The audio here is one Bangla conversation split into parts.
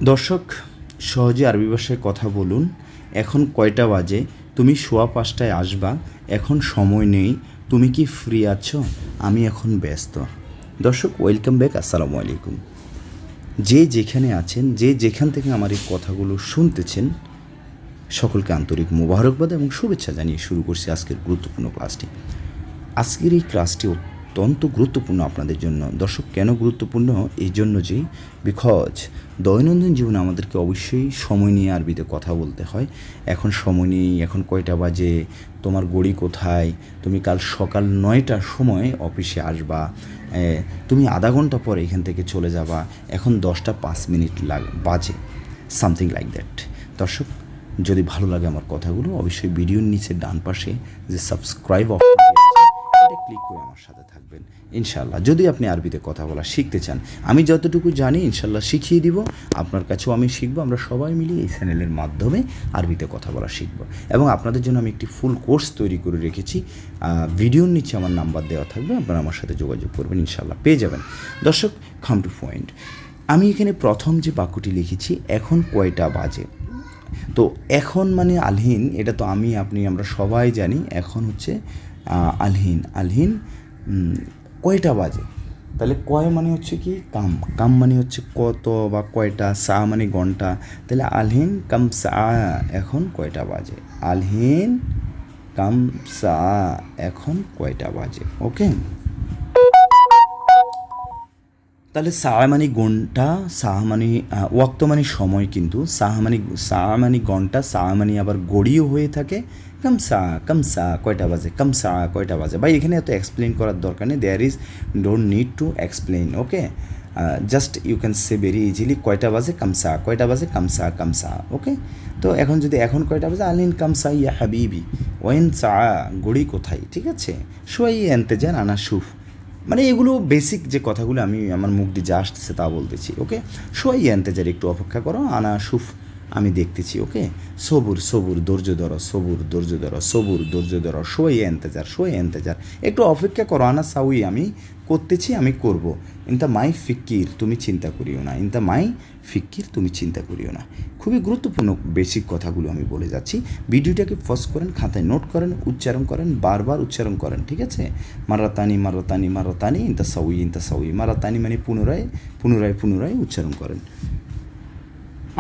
দর্শক, সহজে আরবি ভাষায় কথা বলুন। এখন কয়টা বাজে? তুমি 5:15 আসবা। এখন সময় নেই। তুমি কি ফ্রি আছো? আমি এখন ব্যস্ত। দর্শক, ওয়েলকাম ব্যাক। আসসালামু আলাইকুম। যে যেখানে আছেন, যে যেখান থেকে আমার এই কথাগুলো শুনতেছেন, সকলকে আন্তরিক মোবারকবাদ এবং শুভেচ্ছা জানিয়ে শুরু করছি আজকের গুরুত্বপূর্ণ ক্লাসটি। আজকের এই ক্লাসটি অত্যন্ত গুরুত্বপূর্ণ আপনাদের জন্য। দর্শক, কেন গুরুত্বপূর্ণ? এই জন্য যে বিকজ দৈনন্দিন জীবনে আমাদেরকে অবশ্যই সময় নিয়ে আরবিতে কথা বলতে হয়। এখন সময় নেই, এখন কয়টা বাজে, তোমার গড়ি কোথায়, তুমি কাল সকাল 9টার সময় অফিসে আসবা, তুমি আধা ঘন্টা পরে এখান থেকে চলে যাবা, এখন 10টা 5 মিনিট বাজে, সামথিং লাইক দ্যাট। দর্শক, যদি ভালো লাগে আমার কথাগুলো, অবশ্যই ভিডিওর নিচে ডান পাশে যে সাবস্ক্রাইব অপশন এটা ক্লিক করে আমার সাথে থাকবেন ইনশাল্লাহ। যদি আপনি আরবিতে কথা বলা শিখতে চান, আমি যতটুকু জানি ইনশাল্লাহ শিখিয়ে দিব, আপনার কাছেও আমি শিখবো। আমরা সবাই মিলে এই চ্যানেলের মাধ্যমে আরবিতে কথা বলা শিখবো এবং আপনাদের জন্য আমি একটি ফুল কোর্স তৈরি করে রেখেছি। ভিডিওর নিচে আমার নাম্বার দেওয়া থাকবে, আপনারা আমার সাথে যোগাযোগ করবেন, ইনশাল্লাহ পেয়ে যাবেন। দর্শক, কাম টু পয়েন্ট। আমি এখানে প্রথম যে বাক্যটি লিখেছি, এখন কয়টা বাজে। তো এখন মানে আলহিন, এটা তো আমরা সবাই জানি। এখন হচ্ছে আলহিন কয়টা বাজে। তাহলে কয় মানে হচ্ছে কি কাম, কাম মানে হচ্ছে কত বা কয়টা, সা মানে ঘন্টা। তাহলে আলহিন কাম সা, এখন কয়টা বাজে। আলহিন কাম সা, এখন কয়টা বাজে। ওকে, তাহলে সাহা মানে ঘন্টা, সাহা মানে ওয়াক্ত মানে সময়, কিন্তু সাহা মানে ঘন্টা, সাহা মানে আবার গড়িও হয়ে থাকে। কামসা কয়টা বাজে, কামসা কয়টা বাজে। ভাই এখানে এত এক্সপ্লেন করার দরকার নেই, there is don't need to explain. Okay, just you can say very easily কয়টা বাজে, কামসা কয়টা বাজে, কামসা। ওকে, তো এখন যদি এখন কয়টা বাজে, আলিন কামসা ইয়া হাবিবি, ওয়েন সা, গড়ি কোথায়। ঠিক আছে, শোয়াই এন্তেজার আনা সুফ, মানে এগুলো বেসিক যে কথাগুলো আমি আমার মুখ দিয়ে যা আসতেছে তা বলতেছি। ওকে, সোয়াই এন্তেজার, একটু অপেক্ষা করো, আনা সুফ, আমি দেখতেছি। ওকে, সবুর ধৈর্য ধরো, সবুর ধৈর্য ধরো, সোয়াই এন্তেজার, একটু অপেক্ষা করো, আনা সাউই, আমি করতেছি, আমি করব। ইনতা মাই ফিক্কির, তুমি চিন্তা করিও না, ইনতা মাই ফিক্কির, তুমি চিন্তা করিও না। খুবই গুরুত্বপূর্ণ বেসিক কথাগুলো আমি বলে যাচ্ছি। ভিডিওটাকে পজ করেন, খাতায় নোট করেন, উচ্চারণ করেন, বারবার উচ্চারণ করেন। ঠিক আছে, মারাতানি ইনতা সাউই, মারাতানি মানে পুনরায় উচ্চারণ করেন।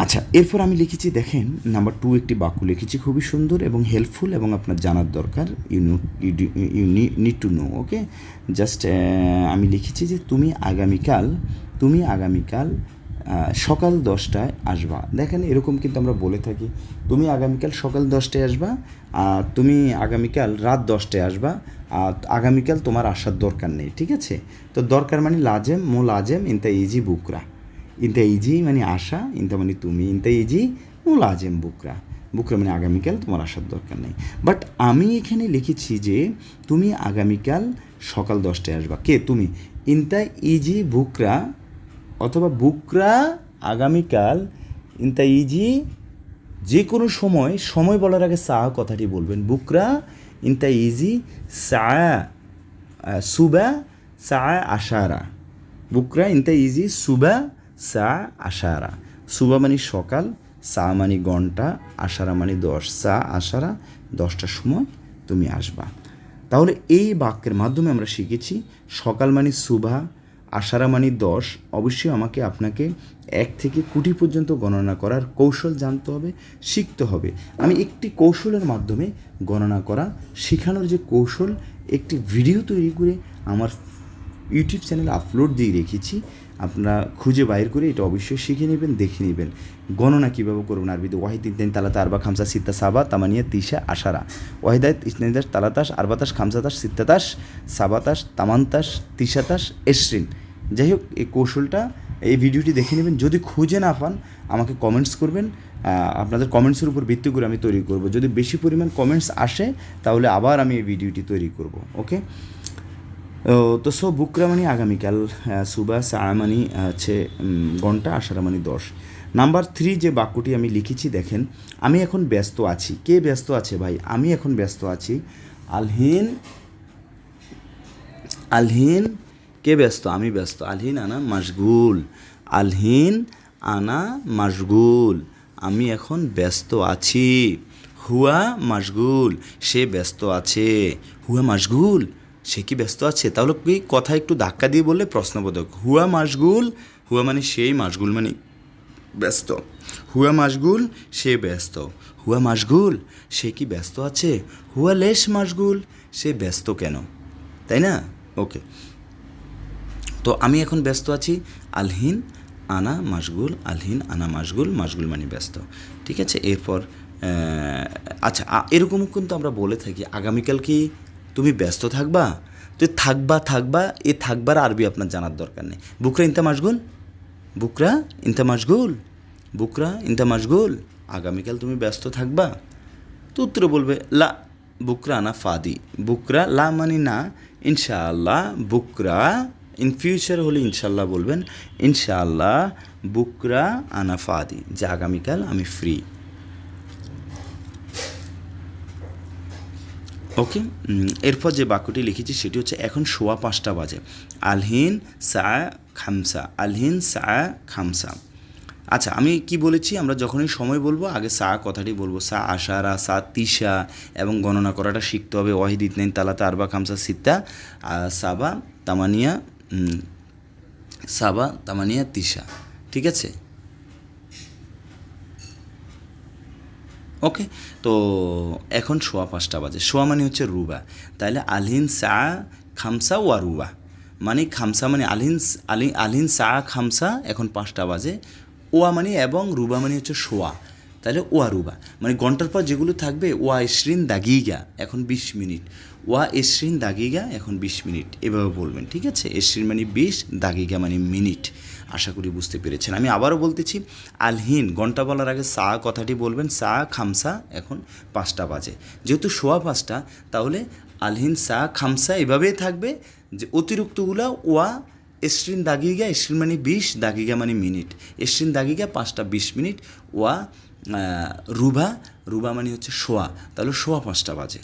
আচ্ছা, এরপর আমি লিখেছি, দেখেন নাম্বার 2 একটি বাক্য লিখেছি, খুবই সুন্দর এবং হেল্পফুল এবং আপনার জানার দরকার। You need to know. Okay, just আমি লিখেছি যে তুমি আগামীকাল সকাল 10টায় আসবা। দেখেন, এরকম কিন্তু আমরা বলে থাকি, তুমি আগামীকাল সকাল 10টায় আসবা, তুমি আগামীকাল রাত 10টায় আসবা, আগামীকাল তোমার আসার দরকার নেই। ঠিক আছে, তো দরকার মানে লাজেম, লাজেম ইনতা ইজি বুকরা, ইনতা ইজি মানে আশা, ইনতা মানে তুমি, ইনতা ইজি লাজেম বুকরা মানে আগামীকাল তোমার আসার দরকার নেই। বাট আমি এখানে লিখেছি যে তুমি আগামীকাল সকাল 10টায় আসবা। কে? তুমি। ইনতা ইজি বুকরা অথবা বুকরা আগামীকাল, ইনতা ইজি যে কোনো সময় বলার আগে সা কথাটি বলবেন। বুকরা ইনতা ইজি সা সুবা সা আশারা, বুকরা ইনতা ইজি সুবা সা আশারা। সুবা মানে সকাল, সা মানে ঘন্টা, আশারা মানে 10, সা আশারা 10টার সময় তুমি আসবা। তাহলে এই বাক্যের মাধ্যমে আমরা শিখেছি সকাল মানে সুবা, আশারা মানে 10। অবশ্যই আপনাকে 1 থেকে কোটি পর্যন্ত গণনা করার কৌশল জানতে হবে, শিখতে হবে। আমি একটি কৌশলের মাধ্যমে গণনা করা শেখানোর যে কৌশল, একটি ভিডিও তৈরি করে আমার ইউটিউব চ্যানেলে আপলোড দিয়ে রেখেছি। আপনারা খুঁজে বাইর করে এটা অবশ্যই শিখে নেবেন, দেখে নেবেন গণনা কীভাবে করবেন আরবিতে। ওয়াহিদ ইতনাইন তালাতা আরবা খামসা সিত্তা সাবা তামানিয়া তিসা আশারা, ওয়াহিদাত ইতনাইন তালাতাস আরবাতাস খামসাতাস সিত্তাতাস সাবাতাস তামান্তাস তিসাতাস এশরিন। যাই হোক, এই কৌশলটা, এই ভিডিওটি দেখে নেবেন। যদি খুঁজে না পান আমাকে কমেন্টস করবেন, আপনাদের কমেন্টসের উপর ভিত্তি করে আমি তৈরি করব। যদি বেশি পরিমাণ কমেন্টস আসে তাহলে আবার আমি এই ভিডিওটি তৈরি করব। ওকে, তো বুকরা মানে আগামীকাল, সুবা সা মানে হচ্ছে ঘন্টা, আশারা মানে 10। নাম্বার 3 যে বাক্যটি আমি লিখেছি, দেখেন আমি এখন ব্যস্ত আছি। কে ব্যস্ত আছে ভাই? আমি এখন ব্যস্ত আছি। আলহিন কে ব্যস্ত? আমি ব্যস্ত। আলহিন আনা মাশগুল, আলহিন আনা মাশগুল, আমি এখন ব্যস্ত আছি। হুয়া মাশগুল, সে ব্যস্ত আছে। হুয়া মাশগুল, সে কি ব্যস্ত আছে? তাহলে কি কথা একটু ধাক্কা দিয়ে বললে প্রশ্নবোধক। হুয়া মাশগুল, হুয়া মানে সেই, মাশগুল মানে ব্যস্ত। হুয়া মাশগুল, সে ব্যস্ত। হুয়া মাশগুল, সে কি ব্যস্ত আছে? হুয়া লেশ মাশগুল, সে ব্যস্ত কেন? তাই না? ওকে, তো আমি এখন ব্যস্ত আছি। আলহিন আনা মাশগুল, আলহিন আনা মাশগুল, মাশগুল মানে ব্যস্ত। ঠিক আছে, এরপর আচ্ছা, এরকমও কিন্তু আমরা বলে থাকি, আগামীকাল কি তুমি ব্যস্ত থাকবা? তো থাকবা, এ থাকবার আরবি আপনার জানার দরকার নেই। বুকরা ইনতা মাশগুল, বুকরা ইনতা মাশগুল, বুকরা ইনতা মাশগুল, আগামীকাল তুমি ব্যস্ত থাকবা? তো উত্তরে বলবে লা, বুকরা আনা ফাদি। বুকরা লা মানে না, ইনশাআল্লাহ। বুকরা ইন ফিউচার হলে ইনশাআল্লাহ বলবেন। ইনশাআল্লাহ বুকরা আনা ফাদি, যে আগামীকাল আমি ফ্রি। ওকে, এরপর যে বাক্যটি লিখেছি সেটি হচ্ছে এখন সোয়া 5টা বাজে। আলহিন সা খামসা, আলহিন সা খামসা। আচ্ছা, আমি কি বলেছি, আমরা যখনই সময় বলবো আগে সা কথাটি বলবো। সা আশারা, সা তিসা, এবং গণনা করাটা শিখতে হবে। ওয়াহিদ ইতনাইন তালাতা আরবা খামসা সিত্তা সাবা তামানিয়া, সাবা তামানিয়া তিসা। ঠিক আছে, ওকে। তো এখন সোয়া 5টা বাজে। সোয়া মানে হচ্ছে রুবা, তাহলে আলহিন সা খামসা ওয়া রুবা, মানে খামসা মানে আলহিন সা খামসা, এখন 5টা বাজে। ওয়া মানে এবং, রুবা মানে হচ্ছে সোয়া, তাহলে ওয়া রুবা মানে ঘন্টার পর যেগুলো থাকবে। ওয়া ইশরিন দাগিগা, এখন 20 মিনিট। ওয়া ইশরিন দাগিগা, এখন 20 মিনিট, এভাবে বলবেন। ঠিক আছে, ইশরিন মানে 20, দাগিগা মানে মিনিট। আশা করি বুঝতে পেরেছেন। আমি আবারও বলতেছি, আলহিন ঘন্টা বলার আগে সা কথাটি বলবেন। সা খামসা, এখন 5টা বাজে। যেহেতু সোয়া 5টা, তাহলে আলহিন সা খামসা এভাবেই থাকবে, যে অতিরিক্তগুলা ওয়া ইশরিন দাগিগা, ইশরিন মানে 20, দাগিগা মানে মিনিট। ইশরিন দাগিগা 5টা 20 মিনিট। ওয়া রুবা, রুবা মানে হচ্ছে সোয়া, তাহলে সোয়া 5টা বাজে।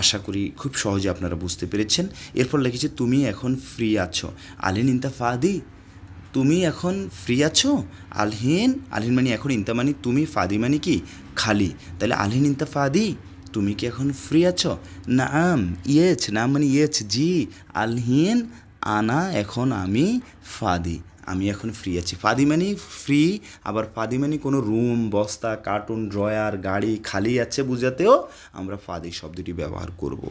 আশা করি খুব সহজে আপনারা বুঝতে পেরেছেন। এরপর লিখেছি তুমি এখন ফ্রি আছো। আলহিন ইনতা ফাদি, তুমি এখন ফ্রি আছো। আলহিন, আলহিন মানে এখন, ইনতা মানে তুমি, ফাদি মানে কি খালি, তাহলে আলহিন ইনতা ফাদি, তুমি কি এখন ফ্রি আছো? নাম ইয়েছ, নাম মানে ইয়েছ, জি। আলহিন আনা, এখন আমি, ফাদি, আমি এখন ফ্রি আছি। ফাদি মানে ফ্রি, আবার ফাদি মানে কোনো রুম, বস্তা, কার্টুন, ড্রয়ার, গাড়ি খালি আছে বুঝাতেও আমরা ফাদি শব্দটি ব্যবহার করব।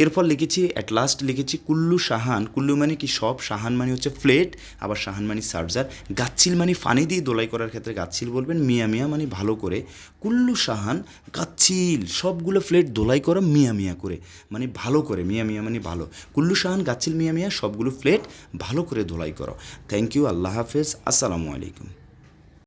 এরপর লিখেছি, অ্যাট লাস্ট লিখেছি কুল্লু শাহান। কুল্লু মানে কি সব, শাহান মানে হচ্ছে ফ্লেট, আবার শাহান মানে সার্জার। গাচ্ছিল মানে ফানি দিয়ে দোলাই করার ক্ষেত্রে গাচ্ছিল বলবেন। মিয়া মিয়া মানে ভালো করে। কুল্লু শাহান গাচ্ছিল, সবগুলো ফ্লেট দোলাই করো মিয়া মিয়া করে, মানে ভালো করে। মিয়া মিয়া মানে ভালো। কুল্লু শাহান গাচ্ছিল মিয়া মিয়া, সবগুলো ফ্লেট ভালো করে দোলাই করো। থ্যাংক ইউ, আল্লাহ হাফেজ, আসসালামু আলাইকুম।